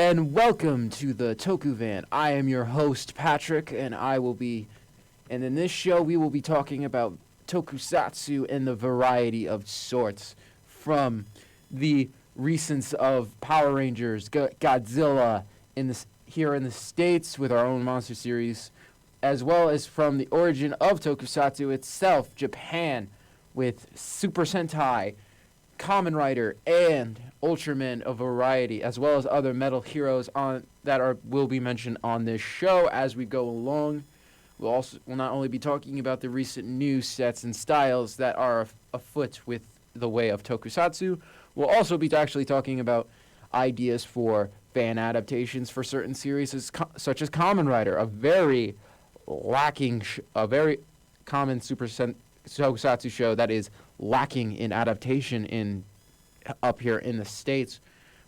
and welcome to the Toku Van. I am your host, Patrick, and in this show we will be talking about tokusatsu in the variety of sorts, from the recents of Power Rangers, Godzilla here in the States with our own monster series, as well as from the origin of tokusatsu itself, Japan, with Super Sentai, Kamen Rider, and Ultraman, a variety, as well as other metal heroes will be mentioned on this show as we go along. We'll not only be talking about the recent new sets and styles that are afoot with the way of tokusatsu, we'll also be actually talking about ideas for fan adaptations for certain series such as Kamen Rider, a very common tokusatsu show that is lacking in adaptation up here in the States,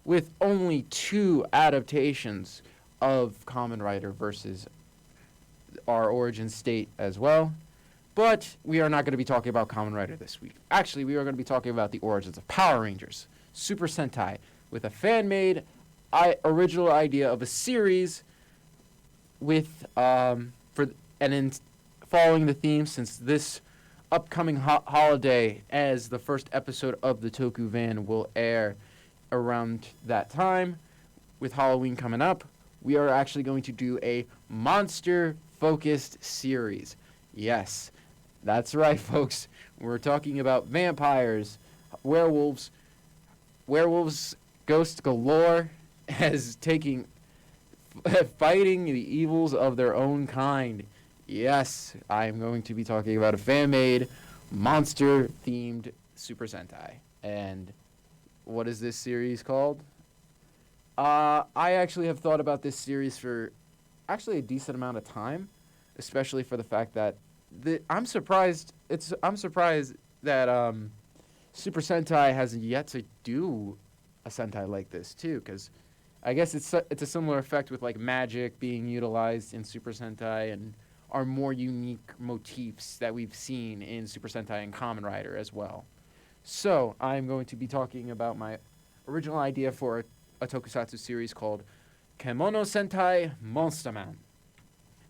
with only 2 adaptations of Kamen Rider versus our origin state as well. But we are not going to be talking about Kamen Rider this week. Actually, we are going to be talking about the origins of Power Rangers, Super Sentai, with a fan-made original idea of a series with following the theme, since this upcoming holiday, as the first episode of the Toku Van will air around that time, with Halloween coming up, we are actually going to do a monster-focused series. Yes, that's right, folks. We're talking about vampires, werewolves, ghost galore, fighting the evils of their own kind. Yes, I am going to be talking about a fan-made, monster-themed Super Sentai. And what is this series called? I actually have thought about this series for actually a decent amount of time, especially for the fact that I'm surprised that Super Sentai has yet to do a Sentai like this too, because I guess it's a similar effect with like magic being utilized in Super Sentai and are more unique motifs that we've seen in Super Sentai and Kamen Rider as well. So I'm going to be talking about my original idea for a tokusatsu series called Kemono Sentai MonsterMan.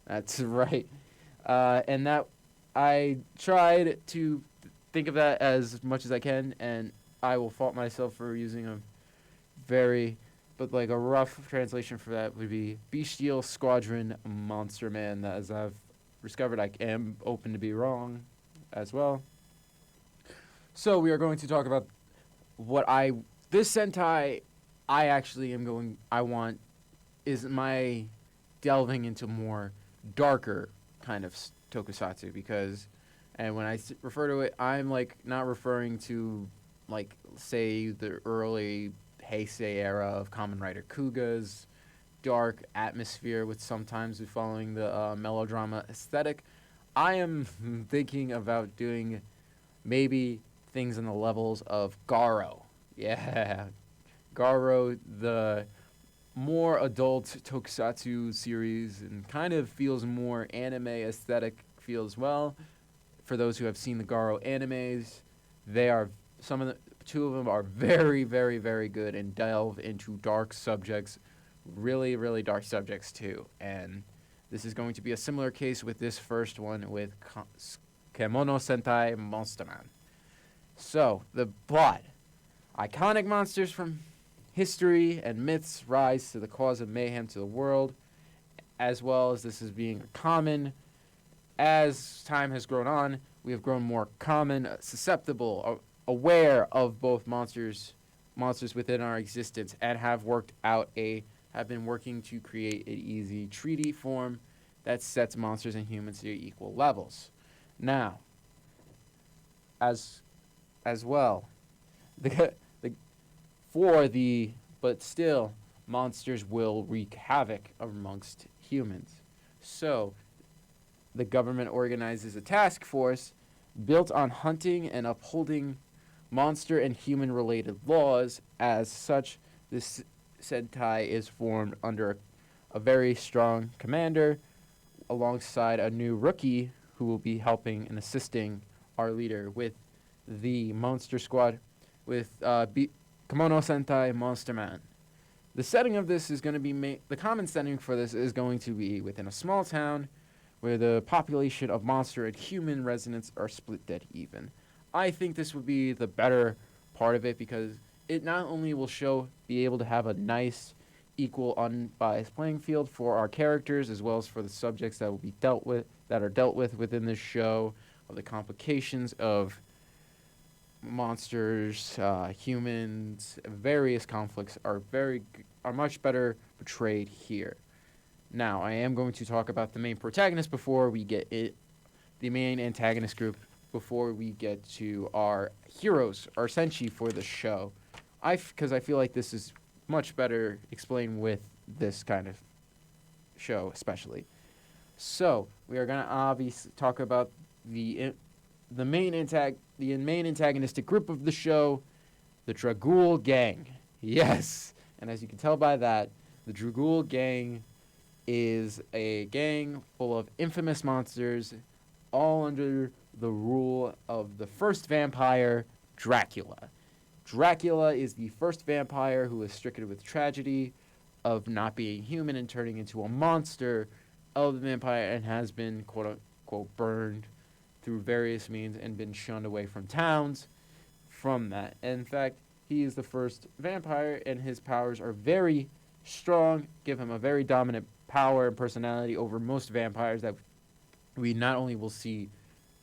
That's right. And that I tried to think of that as much as I can, and I will fault myself for using a rough translation for that would be Bestial Squadron MonsterMan, as I've discovered I am open to be wrong as well. So we are going to talk about this Sentai I want is my delving into more darker kind of tokusatsu, because, and when I refer to it, I'm like not referring to like say the early Heisei era of Kamen Rider Kuga's dark atmosphere with sometimes following the melodrama aesthetic. I am thinking about doing maybe things in the levels of Garo. Yeah, Garo, the more adult tokusatsu series, and kind of feels more anime aesthetic feel as well. For those who have seen the Garo animes, two of them are very, very, very good and delve into dark subjects, really, really dark subjects too. And this is going to be a similar case with this first one with Kemono Sentai Monsterman. So, the plot. Iconic monsters from history and myths rise to the cause of mayhem to the world, as well as this is being common. As time has grown on, we have grown more common, susceptible, aware of both monsters within our existence, and have been working to create an easy treaty form that sets monsters and humans to equal levels. Now, as well, but still, monsters will wreak havoc amongst humans. So, the government organizes a task force built on hunting and upholding monster and human-related laws. As such, this Sentai is formed under a very strong commander alongside a new rookie who will be helping and assisting our leader with the Monster Squad with Kemono Sentai Monsterman. The setting of this is going to be the common setting for this is going to be within a small town where the population of monster and human residents are split dead even. I think this would be the better part of it because it not only will be able to have a nice, equal, unbiased playing field for our characters as well as for the subjects that are dealt with within this show, of the complications of monsters, humans, various conflicts are much better portrayed here. Now, I am going to talk about the main protagonist before we get the main antagonist group, before we get to our heroes, our senshi for the show. Because I feel like this is much better explained with this kind of show, especially. So, we are going to obviously talk about the main antagonistic group of the show, the Dragool Gang. Yes, and as you can tell by that, the Dragool Gang is a gang full of infamous monsters, all under the rule of the first vampire, Dracula. Dracula is the first vampire who is stricken with tragedy of not being human and turning into a monster of the vampire and has been, quote-unquote, burned through various means and been shunned away from towns from that. In fact, he is the first vampire, and his powers are very strong, give him a very dominant power and personality over most vampires that we not only will see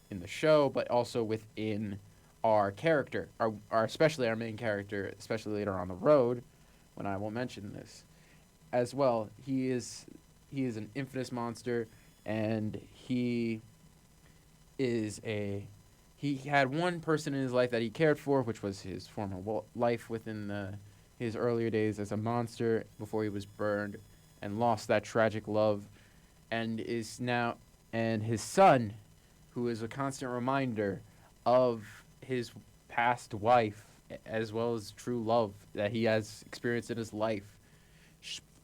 in the show, but also within our character, especially our main character, especially later on the road, when I will mention this. As well, he is an infamous monster, and he had one person in his life that he cared for, which was his former life within his earlier days as a monster before he was burned and lost that tragic love, and his son, who is a constant reminder of his past wife as well as true love that he has experienced in his life.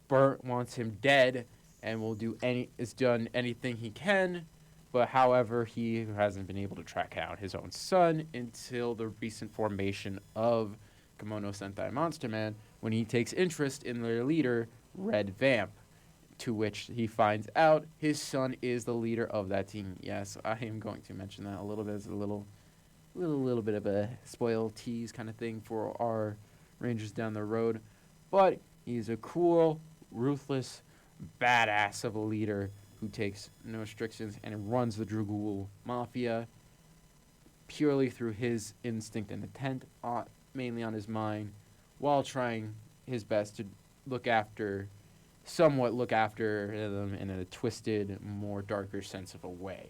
Wants him dead and has done anything he can, but however, he hasn't been able to track out his own son until the recent formation of Kemono Sentai Monster, when he takes interest in their leader, Red Vamp, to which he finds out his son is the leader of that team. Yes, I am going to mention that a little bit as a little bit of a spoil tease kind of thing for our Rangers down the road. But he's a cool, ruthless, badass of a leader who takes no restrictions and runs the Dragool Mafia purely through his instinct and intent, mainly on his mind, while trying his best to somewhat look after them in a twisted, more darker sense of a way.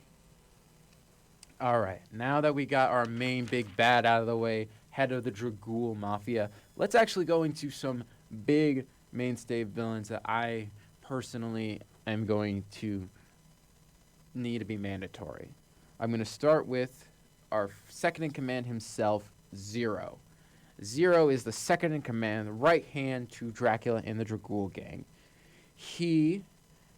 Alright, now that we got our main big bad out of the way, head of the Dragool Mafia, let's actually go into some big mainstay villains that I personally am going to need to be mandatory. I'm going to start with our second in command himself, Zero. Zero is the second in command, the right hand to Dracula and the Dragool Gang. He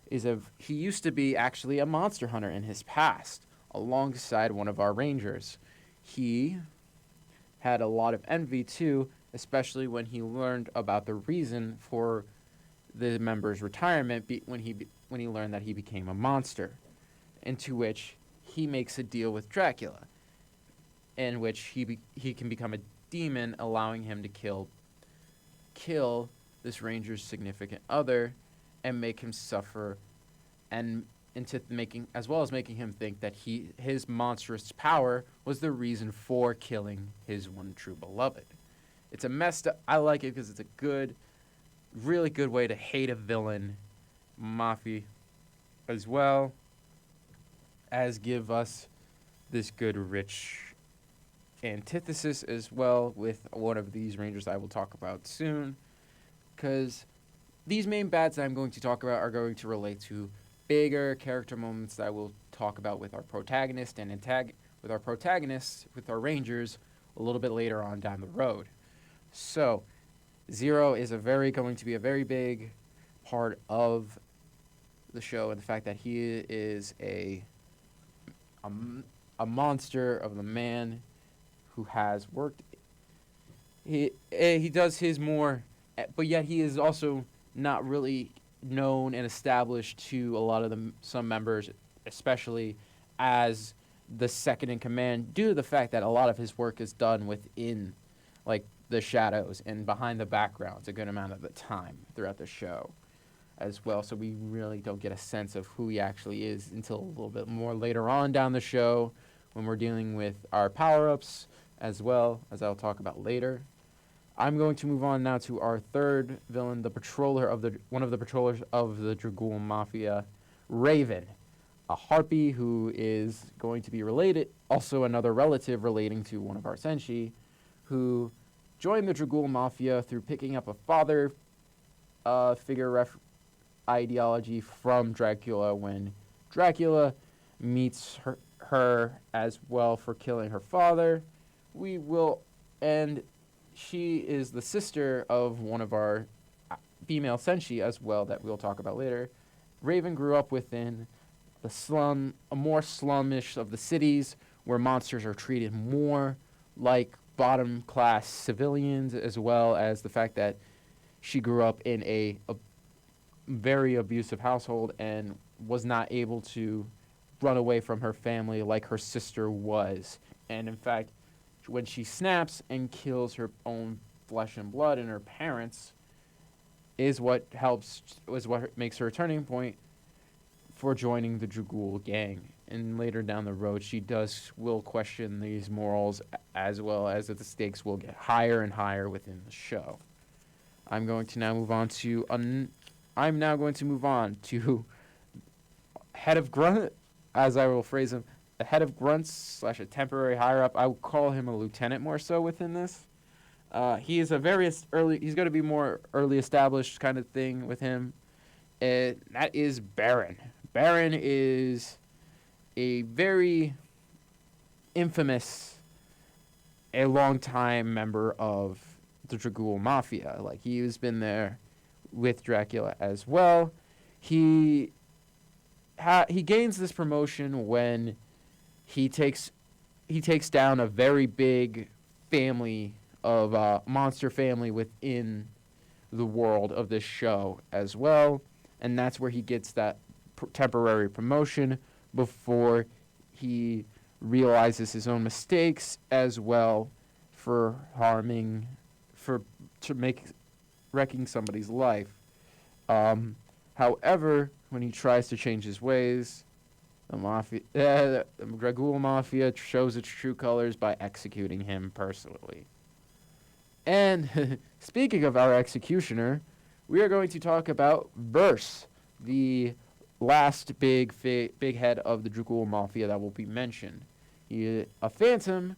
used to be actually a monster hunter in his past, alongside one of our rangers. He had a lot of envy too, especially when he learned about the reason for the member's retirement when he learned that he became a monster, into which he makes a deal with Dracula, in which he can become a demon, allowing him to kill this ranger's significant other and make him suffer, and making him think that his monstrous power was the reason for killing his one true beloved. It's a messed up. I like it because it's a really good way to hate a villain, Mafia, as well as give us this good, rich antithesis as well with one of these rangers I will talk about soon, because these main bads that I'm going to talk about are going to relate to bigger character moments that I will talk about with our protagonist and with our rangers a little bit later on down the road. So, Zero is going to be a very big part of the show, and the fact that he is a monster of the man who has worked. He does his more but yet he is also not really known and established to a lot of some members, especially as the second in command, due to the fact that a lot of his work is done within, like, the shadows and behind the backgrounds a good amount of the time throughout the show as well. So we really don't get a sense of who he actually is until a little bit more later on down the show when we're dealing with our power-ups as well, as I'll talk about later. I'm going to move on now to our third villain, one of the patrollers of the Dragool Mafia, Raven, a harpy who is going to be related, also another relative relating to one of our senshi, who joined the Dragool Mafia through picking up a father figure ideology from Dracula when Dracula meets her as well for killing her father. And she is the sister of one of our female senshi as well that we'll talk about later. Raven grew up within the slum, a more slumish of the cities where monsters are treated more like bottom-class civilians, as well as the fact that she grew up in a very abusive household and was not able to run away from her family like her sister was. And in fact, when she snaps and kills her own flesh and blood and her parents is what makes her a turning point for joining the Dragool Gang. And later down the road, she will question these morals, as well as that the stakes will get higher and higher within the show. I'm now going to move on to head of grunt, as I will phrase him, a head of grunts / a temporary higher up. I would call him a lieutenant more so within this. He is he's going to be more early established kind of thing with him. That is Baron. Baron is a very infamous, a long-time member of the Dragool Mafia. Like, he's been there with Dracula as well. He gains this promotion when he takes down a very big family of monster family within the world of this show as well, and that's where he gets that temporary promotion before he realizes his own mistakes as well for wrecking somebody's life. However, when he tries to change his ways, the Dragool Mafia shows its true colors by executing him personally. And speaking of our executioner, we are going to talk about Verse, the last big head of the Dragool Mafia that will be mentioned. He is a phantom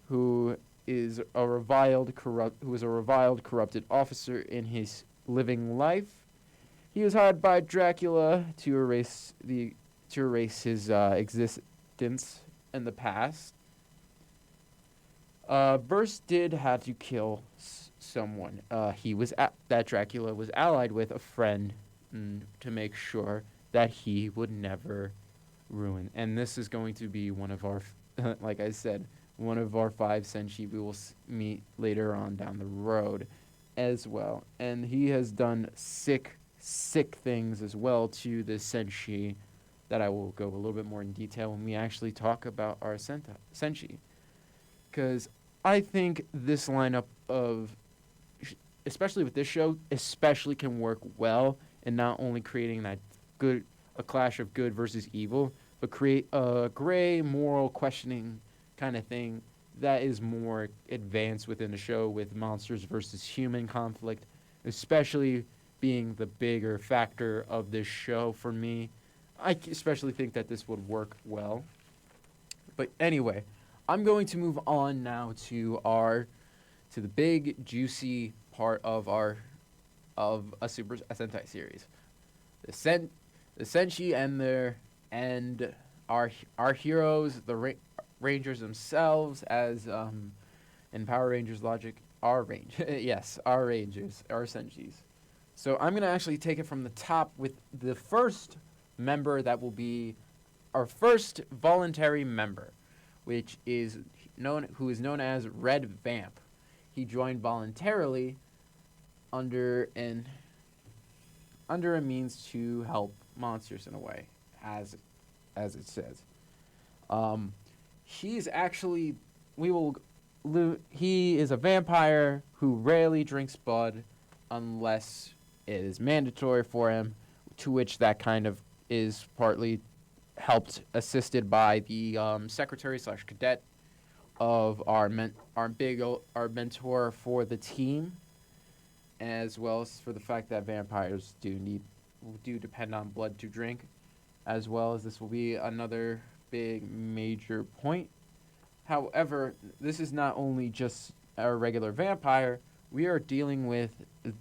who is a reviled, corrupted officer in his living life. He was hired by Dracula to erase his existence in the past. Verse did have to kill someone. That Dracula was allied with a friend to make sure that he would never ruin. And this is going to be one of our, like I said, one of our 5 senshi we will meet later on down the road as well. And he has done sick things as well to the senshi that I will go a little bit more in detail when we actually talk about our senshi. Because I think this lineup of, especially with this show, especially can work well in not only creating a clash of good versus evil, but create a gray moral questioning kind of thing that is more advanced within the show with monsters versus human conflict, especially being the bigger factor of this show for me. I especially think that this would work well. But anyway, I'm going to move on now to the big juicy part of a Super Sentai series. The senshi and our heroes, the Rangers themselves, as in Power Rangers logic, our Rangers, our senshis. So I'm going to actually take it from the top with the first member that will be our first voluntary member, who is known as Red Vamp. He joined voluntarily under an under a means to help monsters in a way, as it says. Um, he's actually we will he is a vampire who rarely drinks blood unless it is mandatory for him, to which that kind of is partly helped assisted by the secretary slash cadet of our mentor for the team, as well as for the fact that vampires do depend on blood to drink, as well as this will be another big major point. However, this is not only just a regular vampire. We are dealing with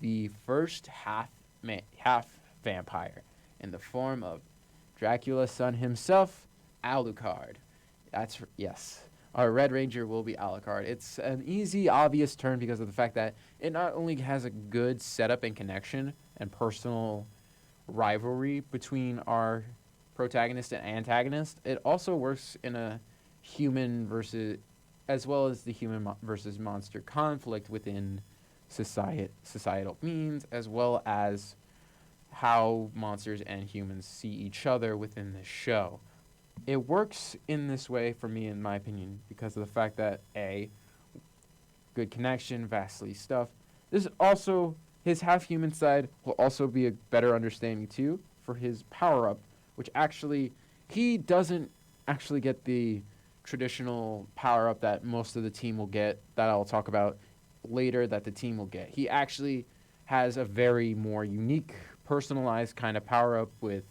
the first half vampire in the form of Dracula's son himself, Alucard. Yes. Our Red Ranger will be Alucard. It's an easy, obvious turn because of the fact that it not only has a good setup and connection and personal rivalry between our protagonist and antagonist, it also works in a human versus, as well as the human versus monster conflict within societal means, as well as how monsters and humans see each other within this show. It works in this way for me, in my opinion, because of the fact that good connection, vastly stuff. This also, his half-human side will also be a better understanding too for his power-up, which actually, he doesn't actually get the traditional power-up that most of the team will get, that I'll talk about later, that the team will get. He actually has a very more unique, personalized kind of power-up with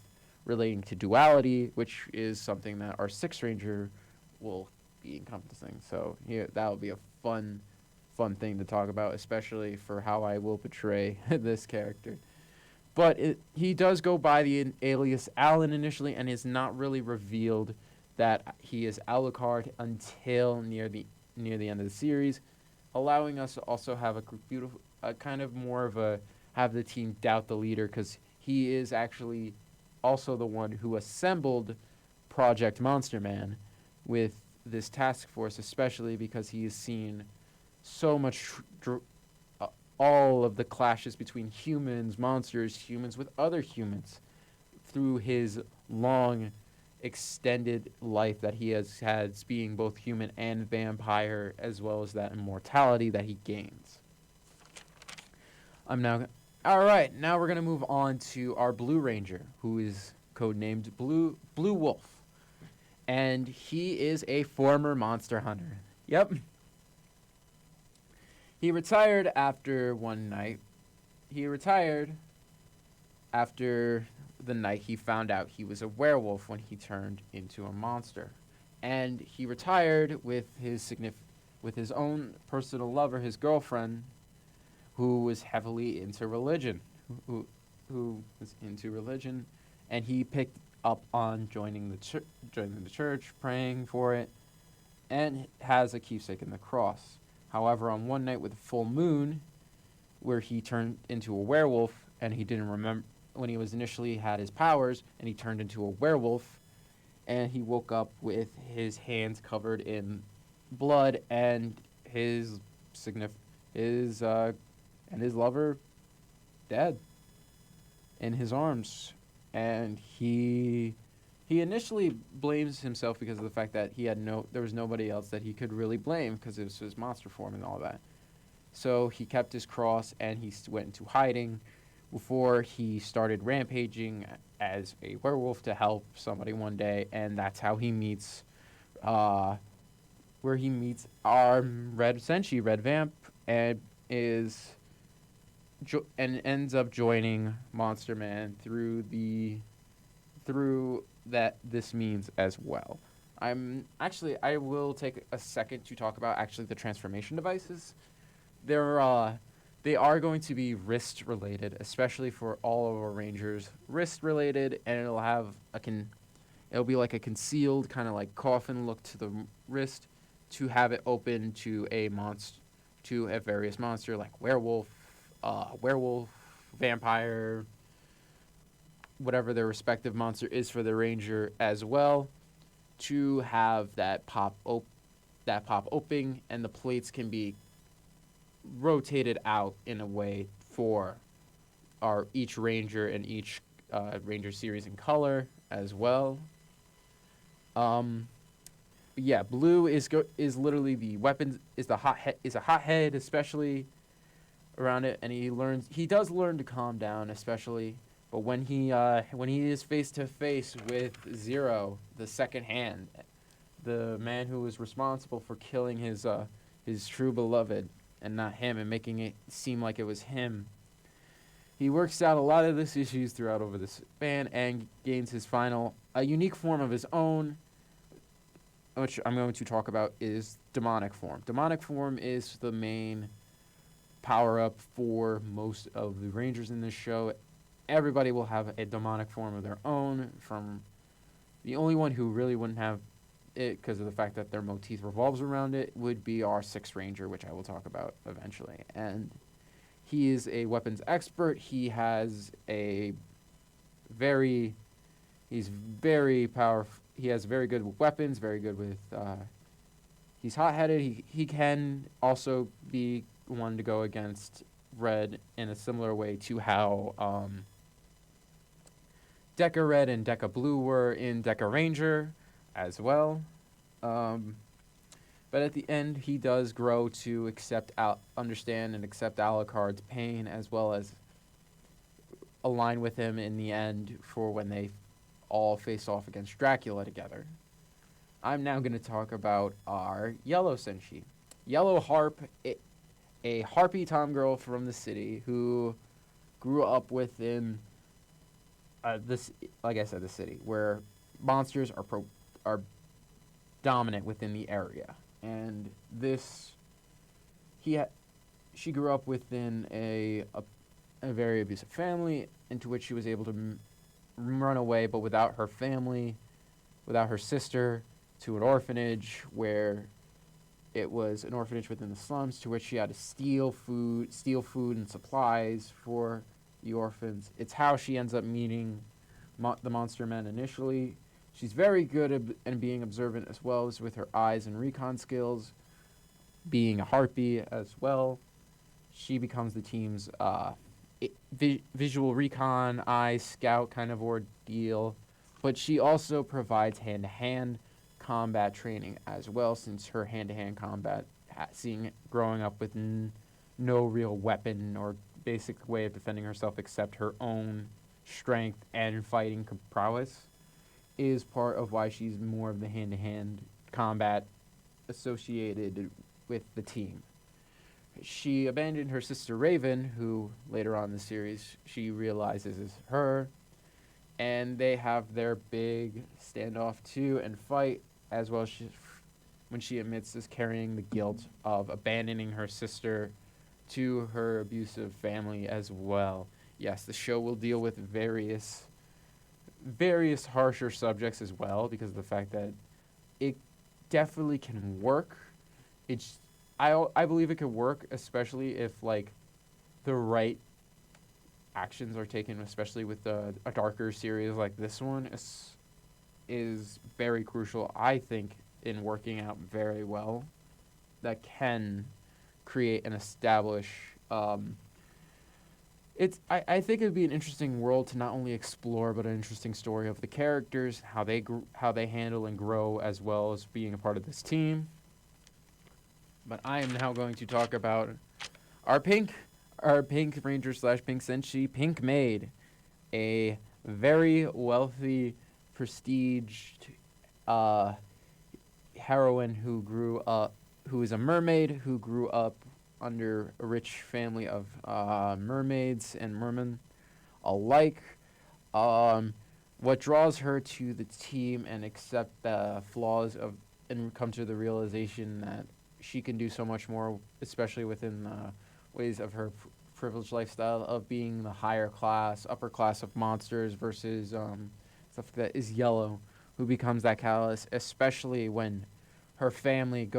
relating to duality, which is something that our Sixth Ranger will be encompassing. So that will be a fun thing to talk about, especially for how I will portray this character. But he does go by the alias Alan initially, and is not really revealed that he is Alucard until near the end of the series, allowing us to also have a kind of more of a have the team doubt the leader, because he is actually also the one who assembled Project MonsterMan with this task force, especially because he has seen so much all of the clashes between humans, monsters, humans with other humans through his long extended life that he has had being both human and vampire, as well as that immortality that he gains. All right, now we're going to move on to our Blue Ranger, who is codenamed Blue Wolf. And he is a former monster hunter. Yep. He retired after one night. He retired after the night he found out he was a werewolf when he turned into a monster. And he retired with his own personal lover, his girlfriend, who was heavily into religion, who was into religion, and he picked up on joining the church, praying for it, and has a keepsake in the cross. However, on one night with a full moon, where he turned into a werewolf, and he didn't remember when he was initially had his powers, and he turned into a werewolf, and he woke up with his hands covered in blood and his lover dead in his arms. And he initially blames himself because of the fact that there was nobody else that he could really blame, because it was his monster form and all that. So he kept his cross and he went into hiding before he started rampaging as a werewolf to help somebody one day, and that's how he meets our Red Vamp, and ends up joining MonsterMan through this means as well. I will take a second to talk about actually the transformation devices. They are going to be wrist related, especially for all of our Rangers. Wrist related, and it'll be like a concealed kind of like coffin look to the wrist to have it open to a various monster like werewolf, vampire, whatever their respective monster is for the Ranger as well, to have that pop opening, and the plates can be rotated out in a way for our each ranger and each ranger series in color as well. Yeah, blue is literally the weapons is a hothead, especially around it, and he does learn to calm down, especially. But when he is face to face with Zero, the second hand, the man who was responsible for killing his true beloved and not him, and making it seem like it was him, he works out a lot of these issues throughout over this span and gains his final a unique form of his own, which I'm going to talk about, is demonic form. Demonic form is the main power-up for most of the Rangers in this show. Everybody will have a demonic form of their own. From the only one who really wouldn't have it because of the fact that their motif revolves around it would be our Sixth Ranger, which I will talk about eventually. And he is a weapons expert. He has he's very powerful. He has very good weapons, very good with, he's hot-headed. He can also be one to go against Red in a similar way to how Deca Red and Deca Blue were in Deca Ranger as well. But at the end, he does grow to understand and accept Alucard's pain, as well as align with him in the end for when they all face off against Dracula together. I'm now going to talk about our Yellow Senshi. Yellow Harp, a harpy tomgirl from the city who grew up within like I said, the city, where monsters are dominant within the area. And she grew up within a very abusive family, into which she was able to run away, but without her family, without her sister, to an orphanage where it was an orphanage within the slums, to which she had to steal food and supplies for the orphans. It's how she ends up meeting the MonsterMan initially. She's very good at being observant as well as with her eyes and recon skills. Being a harpy as well, she becomes the team's visual recon, eye scout kind of ordeal. But she also provides hand-to-hand combat training as well, since her hand-to-hand combat, growing up with no real weapon or basic way of defending herself except her own strength and fighting prowess, is part of why she's more of the hand-to-hand combat associated with the team. She abandoned her sister Raven, who later on in the series she realizes is her, and they have their big standoff too and fight, as well as when she admits is carrying the guilt of abandoning her sister to her abusive family as well. Yes, the show will deal with various harsher subjects as well, because of the fact that it definitely can work. I believe it could work, especially if like the right actions are taken, especially with a darker series like this one is very crucial, I think, in working out very well. That can create and establish. I think it would be an interesting world to not only explore, but an interesting story of the characters, how they handle and grow, as well as being a part of this team. But I am now going to talk about our pink ranger / pink senshi, Pink Maid, a very wealthy, prestiged heroine who is a mermaid, who grew up under a rich family of mermaids and mermen alike. What draws her to the team and accept the flaws and come to the realization that she can do so much more, especially within the ways of her privileged lifestyle of being the upper class of monsters versus stuff that is Yellow, who becomes that catalyst, especially when her family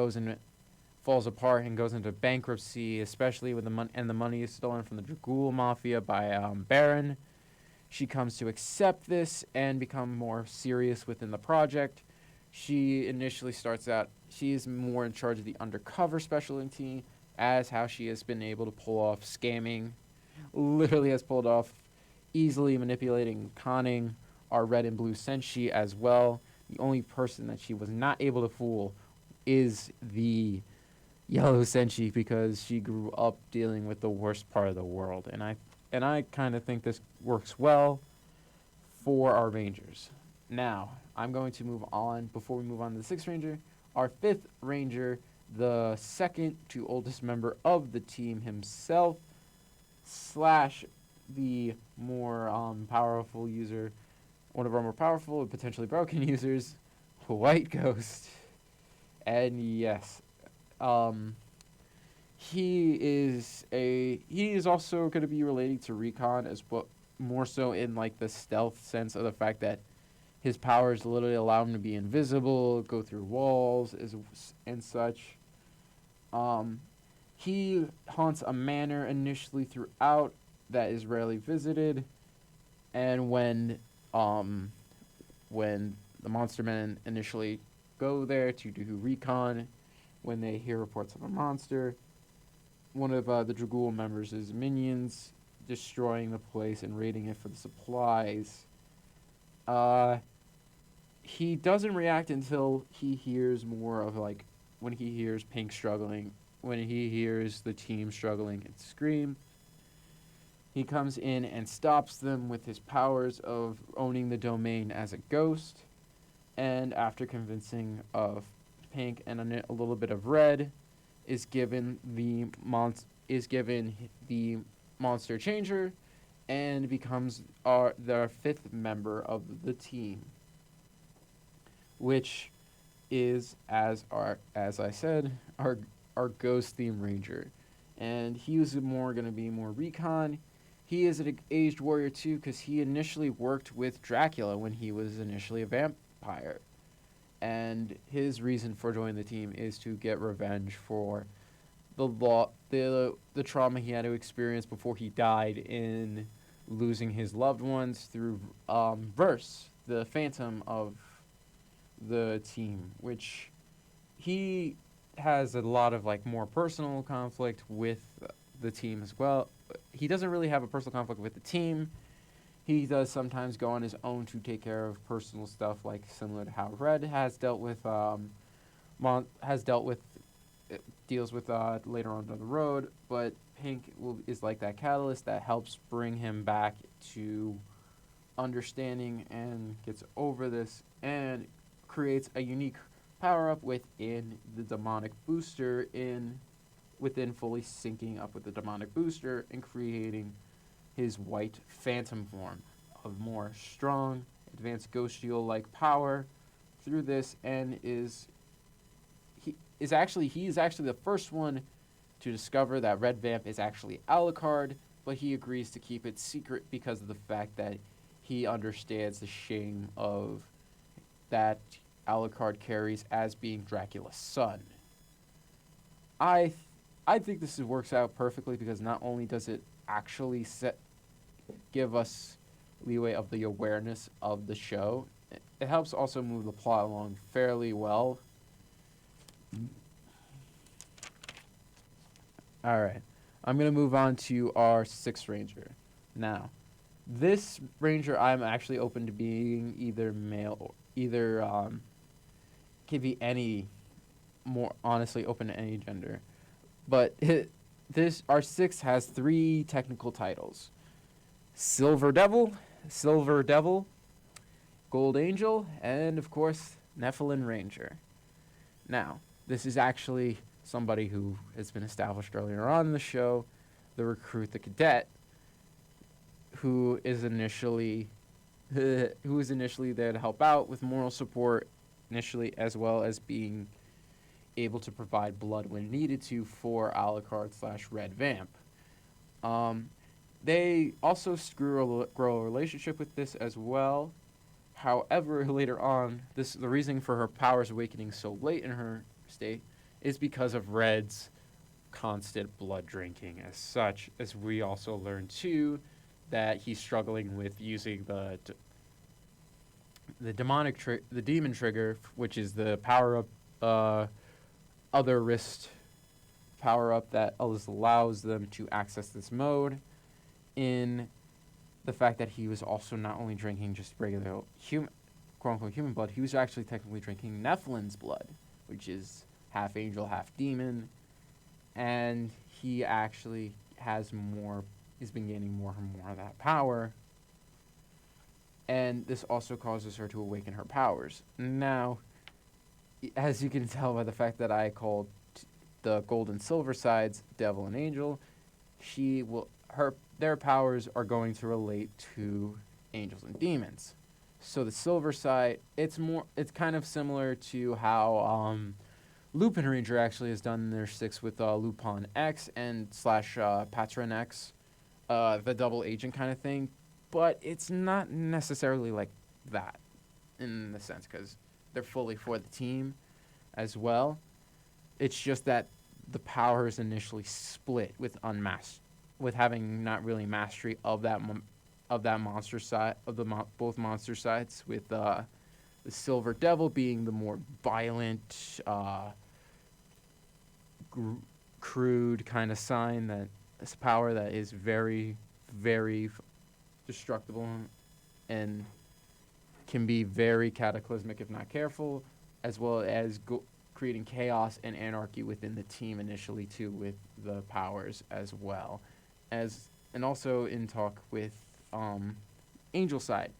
falls apart and goes into bankruptcy, especially with the money is stolen from the Dragool Mafia by Baron. She comes to accept this and become more serious within the project. She initially starts out, she is more in charge of the undercover specialty, as how she has been able to pull off scamming literally has pulled off easily manipulating, conning our red and blue Senshi as well. The only person that she was not able to fool is the yellow Senshi because she grew up dealing with the worst part of the world. And I kind of think this works well for our Rangers. Now, I'm going to move on, before we move on to the 6th Ranger, our 5th Ranger, the second to oldest member of the team himself, slash the more powerful user, one of our more powerful and potentially broken users, White Ghost. And yes, he is also going to be related to Recon as well, more so in like the stealth sense of the fact that his powers literally allow him to be invisible, go through walls, and such. He haunts a manor initially throughout that is rarely visited, and when the MonsterMan initially go there to do recon, when they hear reports of a monster, one of the Dragool members' minions destroying the place and raiding it for the supplies. He doesn't react until he hears more of like when he hears Pink struggling, when he hears the team struggling and scream. He comes in and stops them with his powers of owning the domain as a ghost, and after convincing of Pink and a little bit of Red, is given the monster changer, and becomes their 5th member of the team, which is as I said, our ghost theme ranger, and he was going to be more recon. He is an aged warrior too, because he initially worked with Dracula when he was initially a vampire, and his reason for joining the team is to get revenge for the trauma he had to experience before he died in losing his loved ones through Verse, the Phantom of the team, which he has a lot of like more personal conflict with the team as well. He doesn't really have a personal conflict with the team. He does sometimes go on his own to take care of personal stuff, like similar to how Red has dealt with deals with later on down the road. But Pink is like that catalyst that helps bring him back to understanding and gets over this and creates a unique power-up within the demonic booster within fully syncing up with the demonic booster and creating his white phantom form of more strong, advanced Ghostial-like power through this, and he is actually the first one to discover that Red Vamp is actually Alucard, but he agrees to keep it secret because of the fact that he understands the shame of that Alucard carries as being Dracula's son. I think this works out perfectly because not only does it actually give us leeway of the awareness of the show, it helps also move the plot along fairly well. All right, I'm going to move on to our 6th Ranger. Now, this Ranger I'm actually open to being either male or can be any, more honestly open to any gender. But our 6 has 3 technical titles: Silver Devil, Gold Angel, and of course Nephilim Ranger. Now, this is actually somebody who has been established earlier on in the show, the recruit, the cadet, who is initially there to help out with moral support initially, as well as being able to provide blood when needed to for Alucard / Red Vamp. They also grow a relationship with this as well. However, later on, the reason for her powers awakening so late in her state is because of Red's constant blood drinking. As such, as we also learn too, that he's struggling with using the demon trigger, which is the power up, other wrist power up that allows them to access this mode. in the fact that he was also not only drinking just regular human, quote-unquote human blood, he was actually technically drinking Nephilim's blood, which is half angel, half demon, and he actually he's been gaining more and more of that power, and this also causes her to awaken her powers. Now, as you can tell by the fact that I called the gold and silver sides devil and angel, their powers are going to relate to angels and demons. So the silver side, it's kind of similar to how Lupin Ranger actually has done their 6 with Lupin X and slash Patron X, the double agent kind of thing, but it's not necessarily like that in the sense because they're fully for the team as well. It's just that the powers initially split with with having not really mastery of that monster side of both monster sides, with the silver devil being the more violent, crude kind of sign that is power that is very, very destructible and can be very cataclysmic if not careful, as well as creating chaos and anarchy within the team initially too, with the powers as well. And also in talk with Angel side,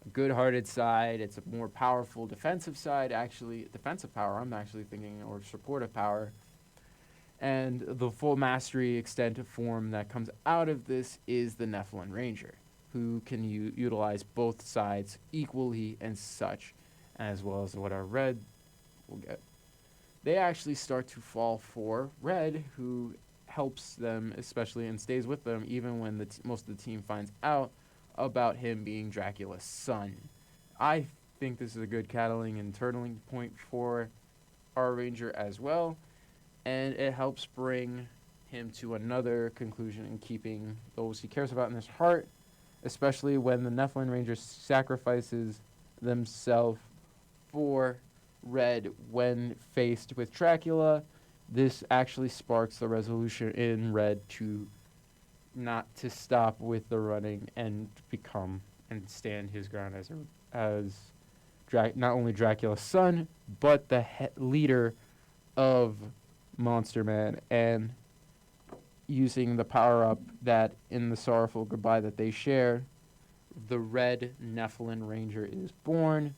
a good-hearted side. It's a more powerful defensive side, actually defensive power. I'm actually thinking, or supportive power. And the full mastery extent of form that comes out of this is the Nephilim Ranger, who can utilize both sides equally and such, as well as what our Red will get. They actually start to fall for Red, who helps them, especially, and stays with them, even when most of the team finds out about him being Dracula's son. I think this is a good catalyzing and turning point for our Ranger as well, and it helps bring him to another conclusion in keeping those he cares about in his heart, especially when the Nephilim Ranger sacrifices themselves for Red when faced with Dracula. This actually sparks the resolution in Red to not to stop with the running and stand his ground as not only Dracula's son, but the leader of MonsterMan, and using the power-up that in the sorrowful goodbye that they share, the Red Nephilim Ranger is born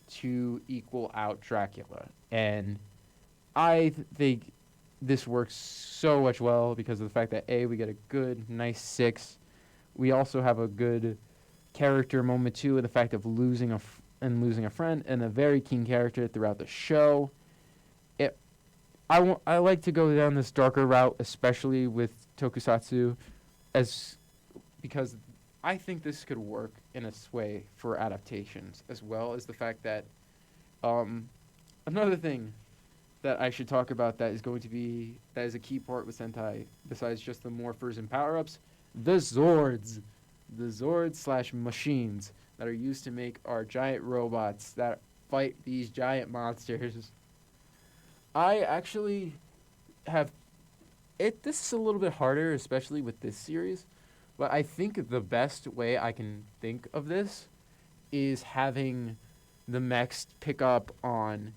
to equal out Dracula. And I think this works so much well because of the fact that we get a good, nice 6. We also have a good character moment too, in the fact of losing a friend, and a very keen character throughout the show. I like to go down this darker route, especially with tokusatsu, because I think this could work in a way for adaptations, as well as the fact that another thing that I should talk about that is a key part with Sentai, besides just the morphers and power-ups, the Zords. The Zords / machines that are used to make our giant robots that fight these giant monsters. I actually have this is a little bit harder, especially with this series, but I think the best way I can think of this is having the mechs pick up on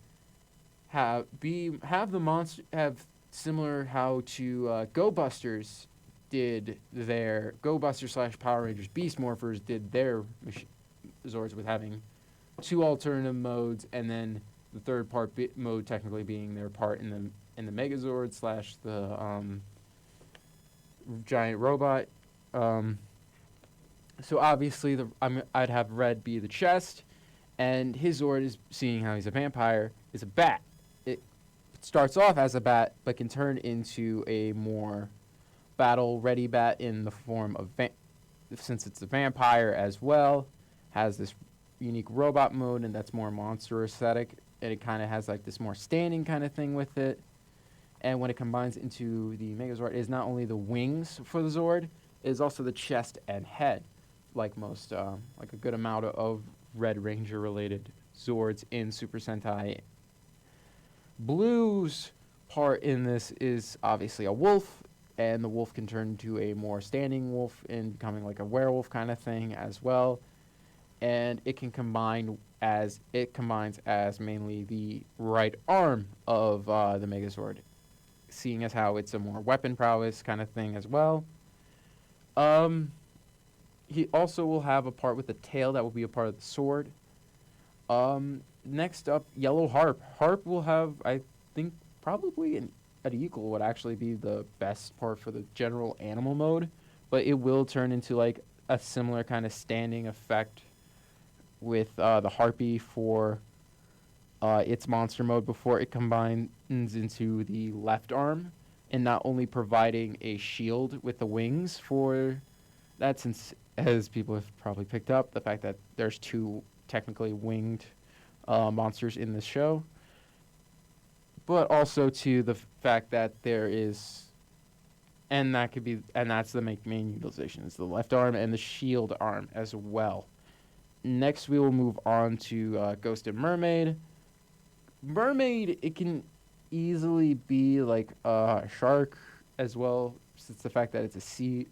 have the monster have similar how to Go Busters did their Go Busters / Power Rangers Beast Morphers did their Zords, with having 2 alternative modes, and then the third mode technically being their part in the Megazord / the giant robot. So obviously I'd have Red be the chest, and his Zord is, seeing how he's a vampire, is a bat. It starts off as a bat, but can turn into a more battle-ready bat in the form of since it's a vampire as well, has this unique robot mode, and that's more monster aesthetic, and it kind of has like this more standing kind of thing with it. And when it combines into the Megazord, it is not only the wings for the Zord, it is also the chest and head, like most, like a good amount of Red Ranger-related Zords in Super Sentai. Blue's part in this is obviously a wolf, and the wolf can turn into a more standing wolf and becoming like a werewolf kind of thing as well. And it can combines as mainly the right arm of the Megazord, seeing as how it's a more weapon prowess kind of thing as well. He also will have a part with the tail that will be a part of the sword. Next up, Yellow Harp. Harp will have, I think, probably an equal would actually be the best part for the general animal mode, but it will turn into like a similar kind of standing effect with the Harpy for its monster mode before it combines into the left arm, and not only providing a shield with the wings for that, since as people have probably picked up, the fact that there's two technically winged monsters in the show, but also to the fact that there is, and that's the main utilization, is the left arm and the shield arm as well. Next, we will move on to Ghost and Mermaid. Mermaid, it can easily be like a shark as well, since the fact that it's a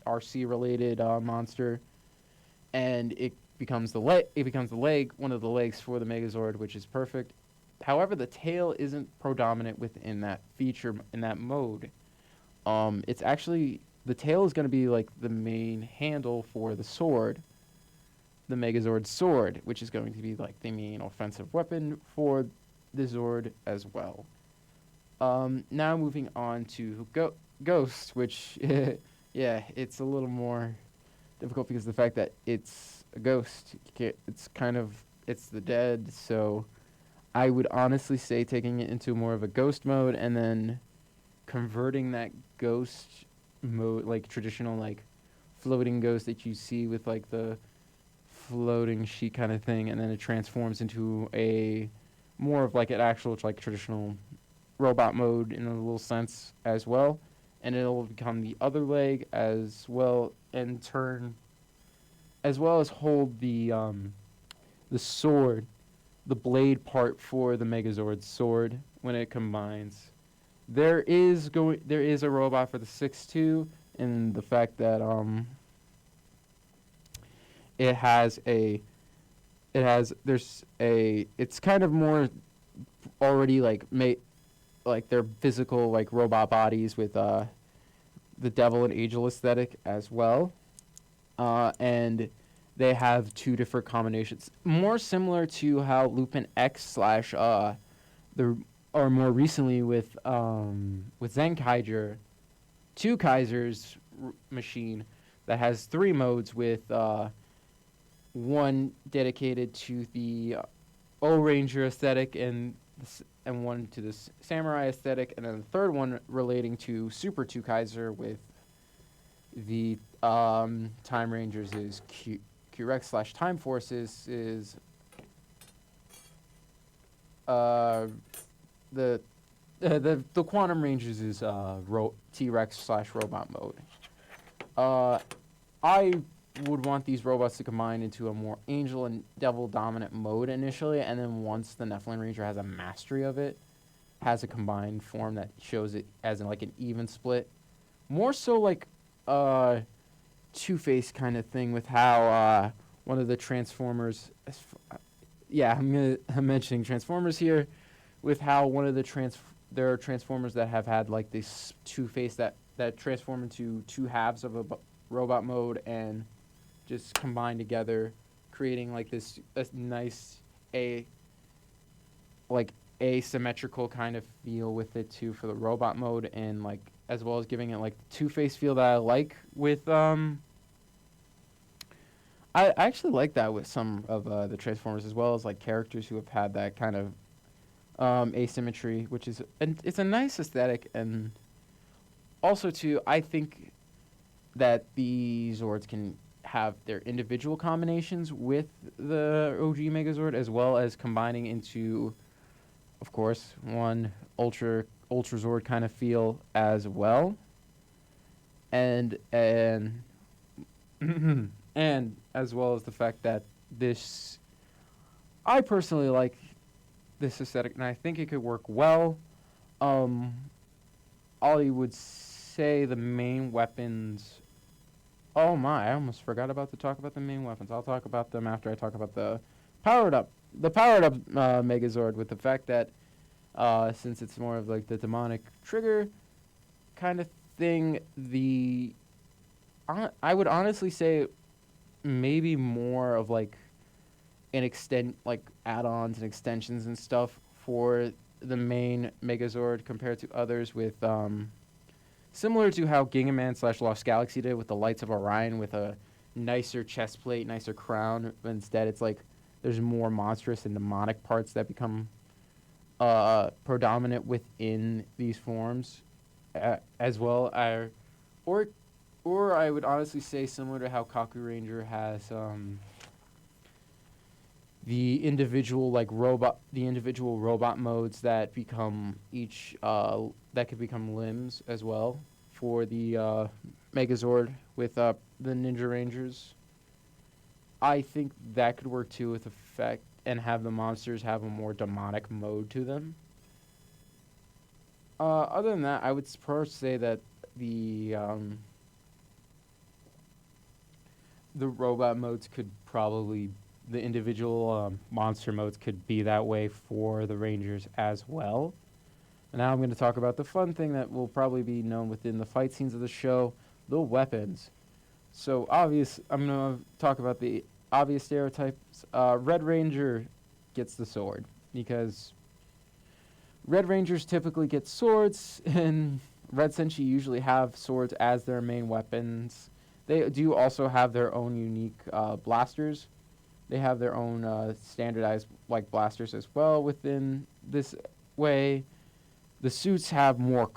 RC related monster, and it becomes the leg, one of the legs for the Megazord, which is perfect. However, the tail isn't predominant within that feature in that mode. It's actually, the tail is going to be like the main handle for the sword, the Megazord sword, which is going to be like the main offensive weapon for the Zord as well. Now moving on to Ghost, which, yeah, it's a little more difficult because of the fact that it's a ghost. It's the dead, so I would honestly say taking it into more of a ghost mode and then converting that ghost mode, like traditional like floating ghost that you see with like the floating sheet kind of thing, and then it transforms into a more of like an actual like traditional robot mode in a little sense as well, and it'll become the other leg as well, and turn as well as hold the sword, the blade part for the Megazord sword when it combines. There is a robot for the 6-2, and the fact that it's kind of more already like like their physical like robot bodies with the devil and angel aesthetic as well, and they have two different combinations, more similar to how Lupin X slash or more recently with Zenkaiger, two Kaisers machine that has three modes with one dedicated to the O-Ranger aesthetic and one to the samurai aesthetic, and then the third one relating to Super 2 Kaiser with the Time Rangers is Q-Rex slash Time Forces is the Quantum Rangers is T-Rex slash robot mode. I would want these robots to combine into a more angel and devil dominant mode initially, and then once the Nephilim Ranger has a mastery of it, has a combined form that shows it as in like an even split, more so like Two-Face kind of thing with how one of the Transformers, I'm mentioning Transformers here, with how one of there are Transformers that have had like this Two-Face that transform into two halves of a robot mode and just combine together, creating like this nice asymmetrical kind of feel with it too for the robot mode, and like as well as giving it like the Two-Face feel that I like with I actually like that with some of the Transformers, as well as like characters who have had that kind of asymmetry, which is, and it's a nice aesthetic. And also too, I think that the Zords can have their individual combinations with the OG Megazord, as well as combining into, of course, one Ultra Zord kind of feel as well. And and as well as the fact that I personally like this aesthetic, and I think it could work well. I would say the main weapons. Oh my! I almost forgot about to talk about the main weapons. I'll talk about them after I talk about the powered up, Megazord. With the fact that since it's more of like the demonic trigger kind of thing, I would honestly say maybe more of like like add-ons and extensions and stuff for the main Megazord compared to others with similar to how Gingaman / Lost Galaxy did with the Lights of Orion with a nicer chest plate, nicer crown. But instead, it's like there's more monstrous and demonic parts that become predominant within these forms, as well. Or or I would honestly say similar to how Kaku Ranger has the individual robot modes that become that could become limbs as well for the Megazord with the Ninja Rangers. I think that could work too with effect and have the monsters have a more demonic mode to them. Other than that, I would first say that the robot modes could probably the individual monster modes could be that way for the Rangers as well. And now I'm going to talk about the fun thing that will probably be known within the fight scenes of the show, the weapons. So I'm going to talk about the obvious stereotypes. Red Ranger gets the sword because Red Rangers typically get swords, and Red Senshi usually have swords as their main weapons. They do also have their own unique blasters. They have their own standardized blasters as well within this way. The suits have more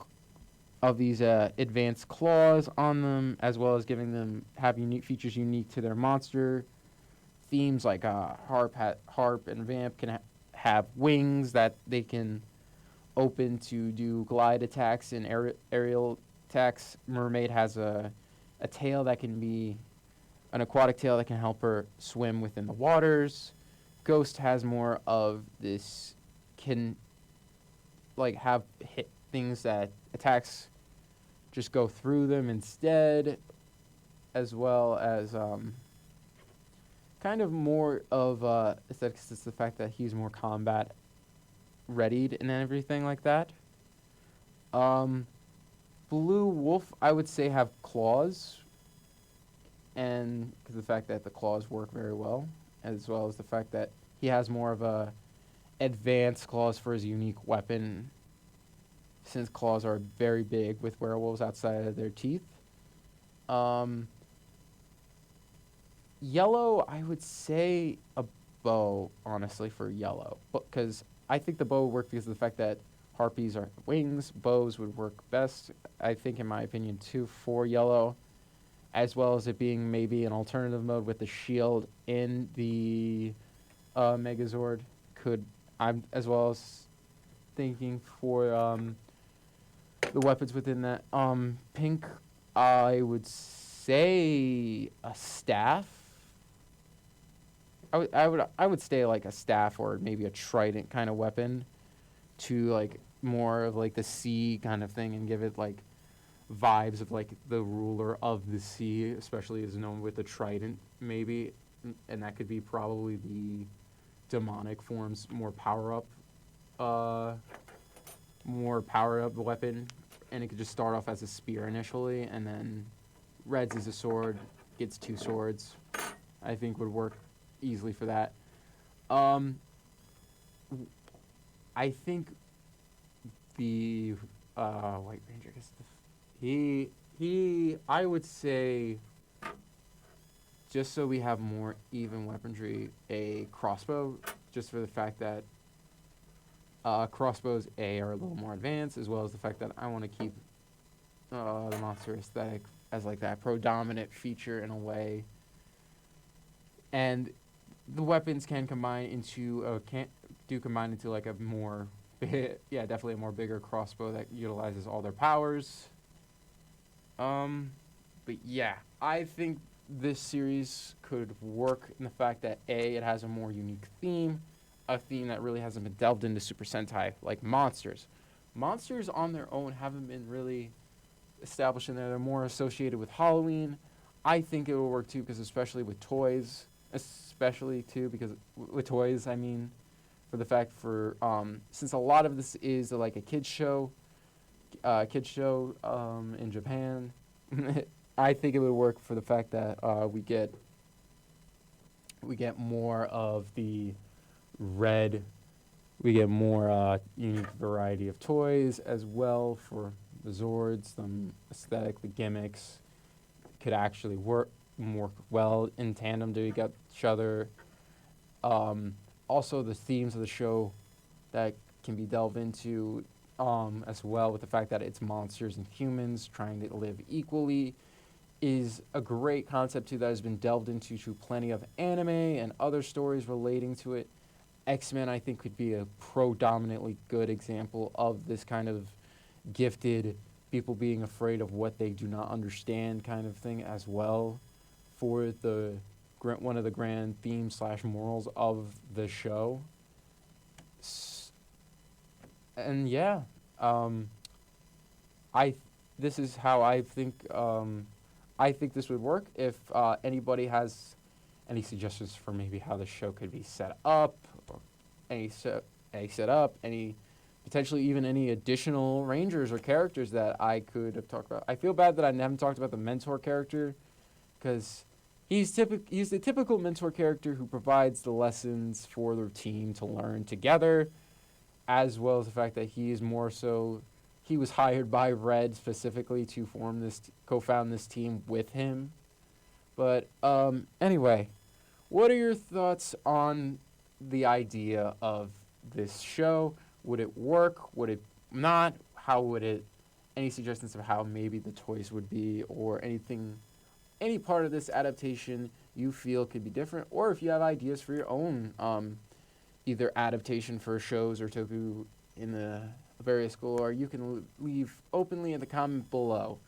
of these advanced claws on them, as well as have unique features unique to their monster. Themes like Harp and Vamp can have wings that they can open to do glide attacks and aerial attacks. Mermaid has a tail that can be an aquatic tail that can help her swim within the waters. Ghost has more of this, can have hit things that attacks just go through them instead, as well as kind of more of aesthetics. It's the fact that he's more combat readied and everything like that. Blue Wolf, I would say, have claws, and because the fact that the claws work very well, as well as the fact that he has more of a advanced claws for his unique weapon, since claws are very big with werewolves outside of their teeth. Yellow, I would say a bow, honestly, for yellow, because I think the bow would work because of the fact that harpies are wings. Bows would work best, I think, in my opinion, too, for yellow, as well as it being maybe an alternative mode with the shield in the Megazord. I'm as well as thinking for the weapons within that. Pink, I would say a staff. I would say like a staff or maybe a trident kind of weapon to more of the sea kind of thing, and give it vibes of the ruler of the sea, especially as known with the trident maybe, and that could be probably the demonic forms more power up weapon, and it could just start off as a spear initially, and then Red's is a sword, gets 2 swords. I think would work easily for that. I think the White Ranger I would say, just so we have more even weaponry, a crossbow, just for the fact that crossbows are a little more advanced, as well as the fact that I want to keep the monster aesthetic as that predominant feature in a way. And the weapons can combine into a more definitely a more bigger crossbow that utilizes all their powers. But yeah, I think this series could work in the fact that it has a more unique theme, a theme that really hasn't been delved into Super Sentai, like monsters. Monsters on their own haven't been really established in there. They're more associated with Halloween. I think it will work too, because especially with toys, with toys, I mean, for the fact since a lot of this is like a kids show in Japan, I think it would work for the fact that we get more of the red. We get more unique variety of toys as well for the Zords, the aesthetic, the gimmicks could actually work well in tandem to each other. Also, the themes of the show that can be delved into as well, with the fact that it's monsters and humans trying to live equally, is a great concept too that has been delved into through plenty of anime and other stories relating to it. X-Men, I think, could be a predominantly good example of this kind of gifted people being afraid of what they do not understand kind of thing as well, for the one of the grand themes / morals of the show. And yeah, this is how I think this would work. If anybody has any suggestions for maybe how the show could be set up, or any setup, any potentially even any additional rangers or characters that I could have talked about. I feel bad that I haven't talked about the mentor character, because he's the typical mentor character who provides the lessons for their team to learn together, as well as the fact that he was hired by Red specifically to co-found this team with him. But anyway, what are your thoughts on the idea of this show? Would it work? Would it not? How would it? Any suggestions of how maybe the toys would be, or any part of this adaptation you feel could be different, or if you have ideas for your own either adaptation for shows or toku in the various lore, you can leave openly in the comment below.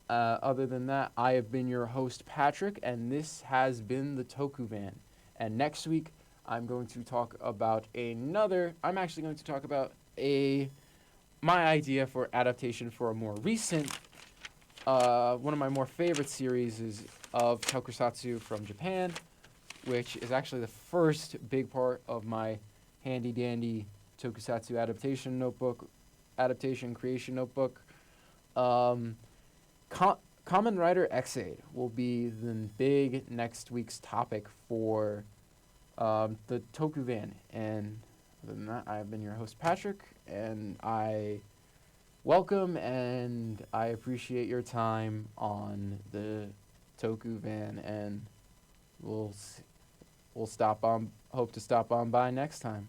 Other than that, I have been your host, Patrick, and this has been the Toku Van. And next week, I'm going to talk about my idea for adaptation for a more recent, one of my more favorite series of tokusatsu from Japan, which is actually the first big part of my handy dandy tokusatsu adaptation creation notebook. Kamen Rider X8 will be the big next week's topic for the Toku Van. And other than that, I've been your host, Patrick, and I welcome and I appreciate your time on the Toku Van, and we'll hope to stop on by next time.